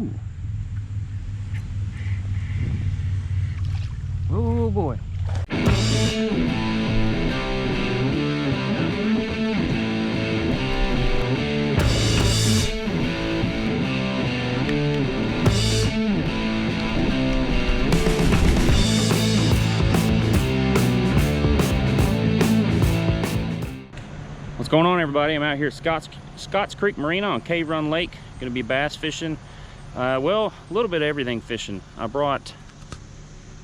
Ooh. Oh boy. What's going on, everybody? I'm out here at Scotts Creek Marina on Cave Run Lake. Gonna be bass fishing. Well, a little bit of everything fishing. I brought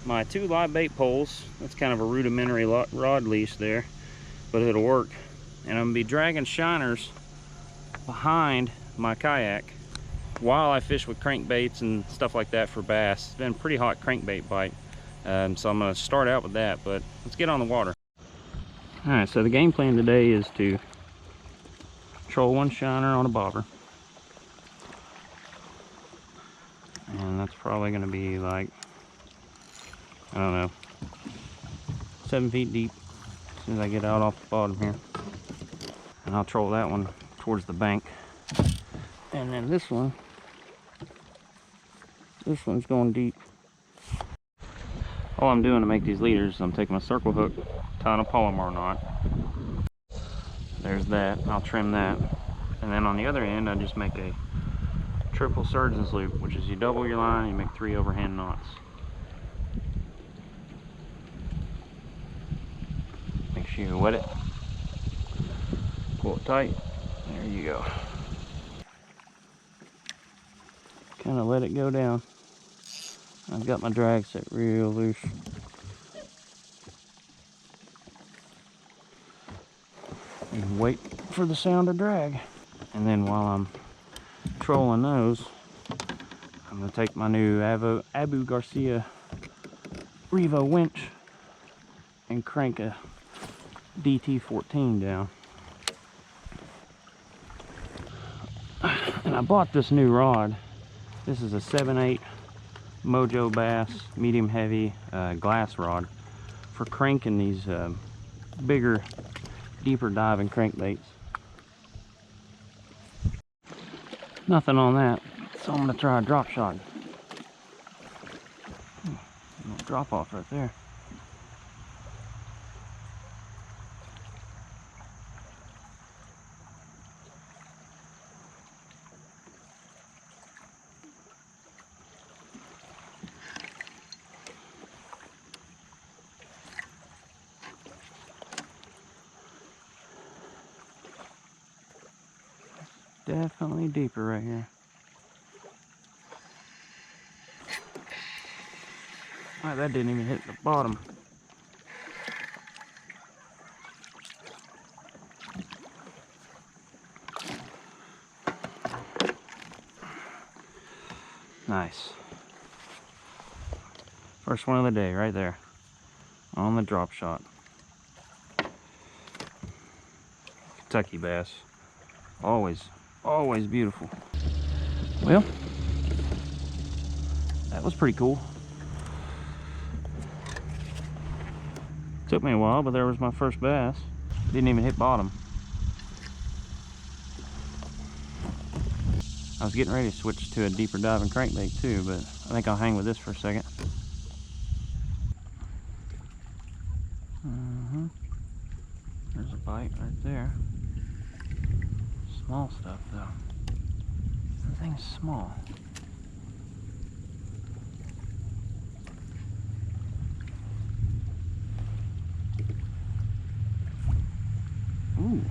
my 2 live bait poles. That's kind of a rudimentary rod leash there, but it'll work. And I'm gonna be dragging shiners behind my kayak while I fish with crankbaits and stuff like that for bass. It's been a pretty hot crankbait bite, so I'm gonna start out with that, but let's get on the water. All right, so the game plan today is to troll 1 shiner on a bobber. And that's probably gonna be like, I don't know, 7 feet deep as soon as I get out off the bottom here. And I'll troll that one towards the bank. And then this one's going deep. All I'm doing to make these leaders, I'm taking my circle hook, tying a Palomar knot. There's that, I'll trim that. And then on the other end, I just make a triple surgeon's loop, which is you double your line and you make 3 overhand knots. Make sure you wet it, pull it tight, there you go. Kind of let it go down. I've got my drag set real loose. And wait for the sound of drag. And then while I'm trolling those, I'm going to take my new Abu Garcia Revo winch and crank a DT14 down. And I bought this new rod. This is a 7/8 Mojo Bass medium heavy glass rod for cranking these bigger, deeper diving crankbaits. Nothing on that, so I'm going to try a drop shot. Drop off right there. Definitely deeper right here. Wow, that didn't even hit the bottom. Nice. First one of the day right there on the drop shot. Kentucky bass. Always beautiful. Well, that was pretty cool. Took me a while, but there was my first bass. Didn't even hit bottom. I was getting ready to switch to a deeper diving crankbait too, but I think I'll hang with this for a second. There's a bite right there. Small stuff though. Everything's small. Ooh.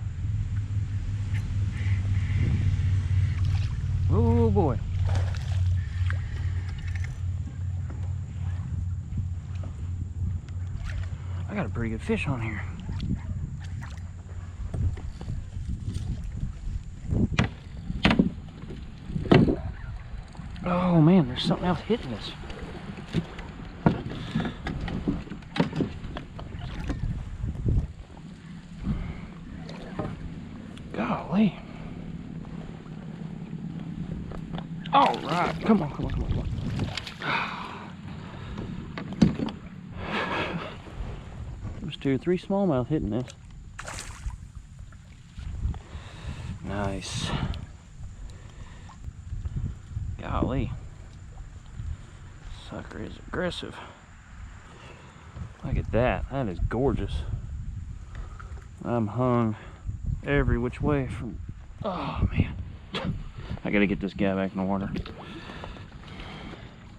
Oh boy. I got a pretty good fish on here. Oh man, there's something else hitting us. Golly. All right, come on. There's 2 or 3 smallmouth hitting this. Nice. Golly. Sucker is aggressive. Look at that. That is gorgeous. I'm hung every which way from... Oh, man. I gotta get this guy back in the water.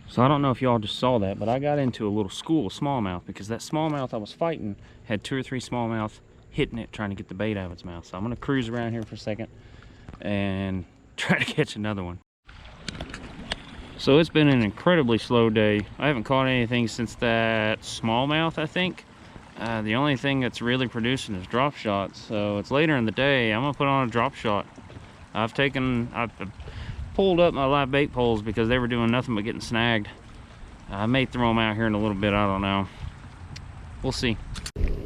So I don't know if y'all just saw that, but I got into a little school of smallmouth because that smallmouth I was fighting had 2 or 3 smallmouth hitting it, trying to get the bait out of its mouth. So I'm gonna cruise around here for a second and try to catch another one. So it's been an incredibly slow day. I haven't caught anything since that smallmouth, I think. The only thing that's really producing is drop shots. So it's later in the day. I'm gonna put on a drop shot. I've pulled up my live bait poles because they were doing nothing but getting snagged. I may throw them out here in a little bit, I don't know. We'll see.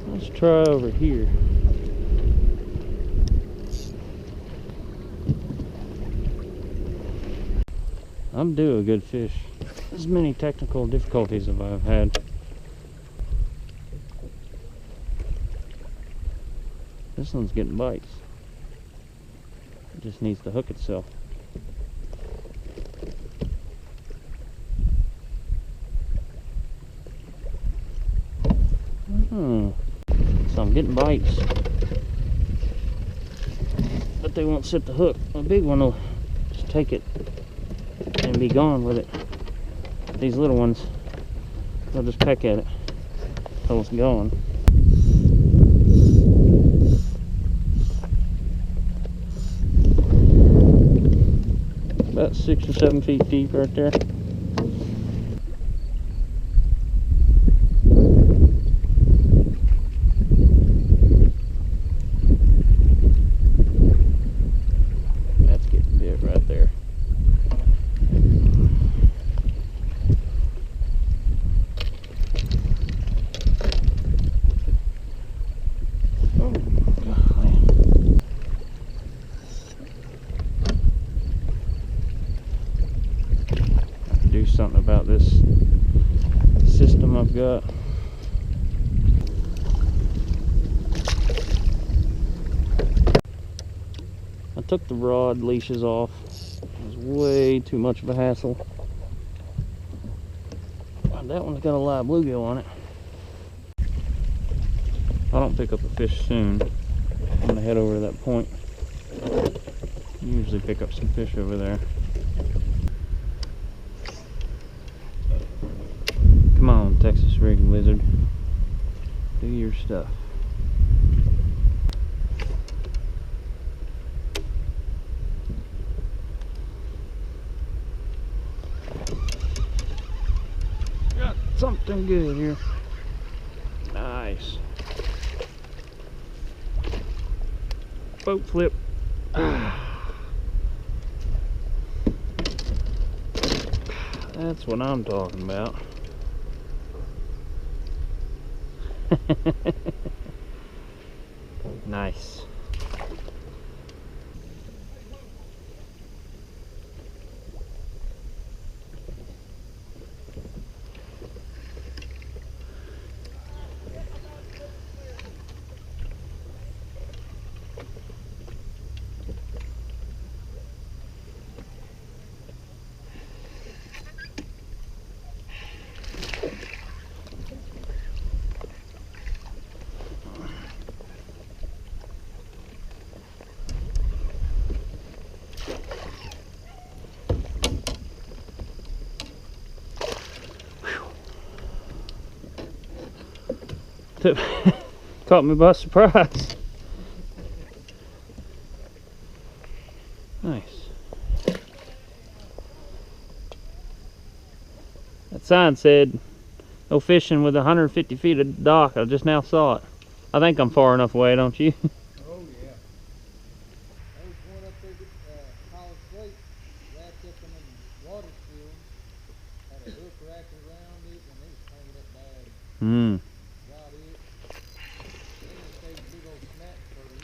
Let's try over here. I'm due a good fish. As many technical difficulties as I've had. This one's getting bites. It just needs to hook itself. So I'm getting bites, but they won't sit the hook. A big one will just take it and be gone with it. These little ones, they'll just peck at it until it's gone. About 6 or 7 feet deep right there. That's getting big right there. Oh, golly. Do something about this system I've got. I took the rod leashes off. It was way too much of a hassle. That one's got a live bluegill on it. If I don't pick up a fish soon, I'm gonna head over to that point. Usually pick up some fish over there. Come on, Texas rig lizard. Do your stuff. Got something good here. Nice. Boat flip. That's what I'm talking about. Nice. Caught me by surprise. Nice. That sign said no fishing with 150 feet of dock. I just now saw it. I think I'm far enough away, don't you? Oh yeah. There was one up there at College Lake, wrapped up in the water field, had a hook wrapped around it, and it was tangled up bad. Hmm. Got it. Then it stayed a big old snap turtle.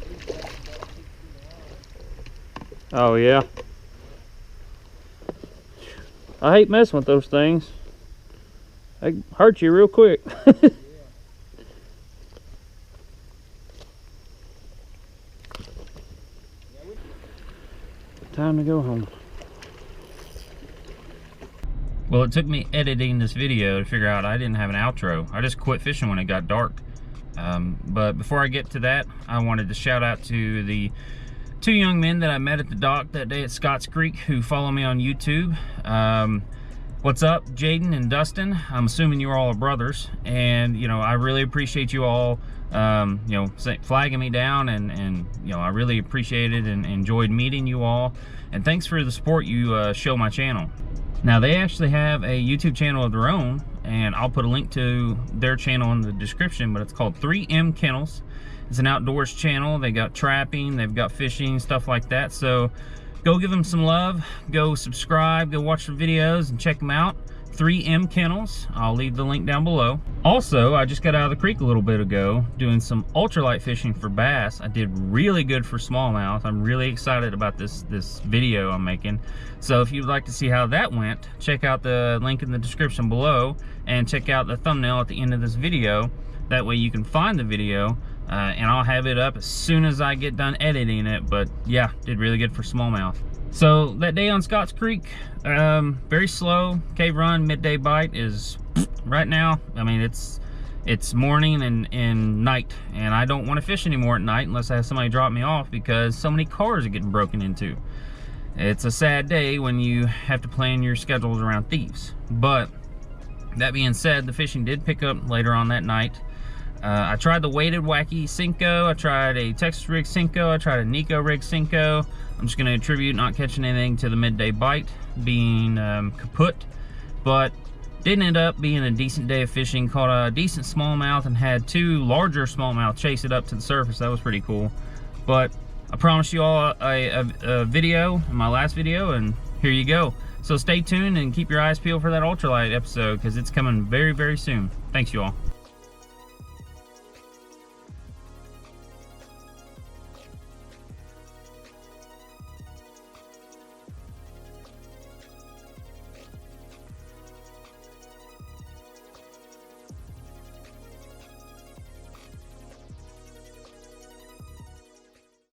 He was wrapped about 6 feet long. Oh yeah. I hate messing with those things. They hurt you real quick. Yeah. Time time to go home. Well, it took me editing this video to figure out I didn't have an outro. I just quit fishing when it got dark. But before I get to that, I wanted to shout out to the 2 young men that I met at the dock that day at Scotts Creek who follow me on YouTube. What's up, Jaden and Dustin? I'm assuming you all are brothers, and you know, I really appreciate you all you know, flagging me down, and you know, I really appreciate it and enjoyed meeting you all, and thanks for the support you show my channel. Now, they actually have a YouTube channel of their own, and I'll put a link to their channel in the description, but it's called 3M Kennels. It's an outdoors channel. They got trapping, they've got fishing, stuff like that. So go give them some love, go subscribe, go watch the videos and check them out. 3M Kennels. I'll leave the link down below. Also, I just got out of the creek a little bit ago doing some ultralight fishing for bass. I did really good for smallmouth. I'm really excited about this video I'm making. So if you'd like to see how that went, check out the link in the description below and check out the thumbnail at the end of this video. That way you can find the video and I'll have it up as soon as I get done editing it. But yeah, did really good for smallmouth. So that day on Scotts Creek, very slow. Cave run midday bite is right now. I mean, it's morning and night, and I don't want to fish anymore at night unless I have somebody drop me off because so many cars are getting broken into. It's a sad day when you have to plan your schedules around thieves. But that being said, the fishing did pick up later on that night. I tried the weighted wacky Cinco, I tried a Texas rig Cinco, I tried a Nico rig Cinco. I'm just going to attribute not catching anything to the midday bite being kaput, but did end up being a decent day of fishing. Caught a decent smallmouth and had 2 larger smallmouth chase it up to the surface. That was pretty cool. But I promised you all a video in my last video, and here you go. So stay tuned and keep your eyes peeled for that ultralight episode because it's coming very, very soon. Thanks, you all.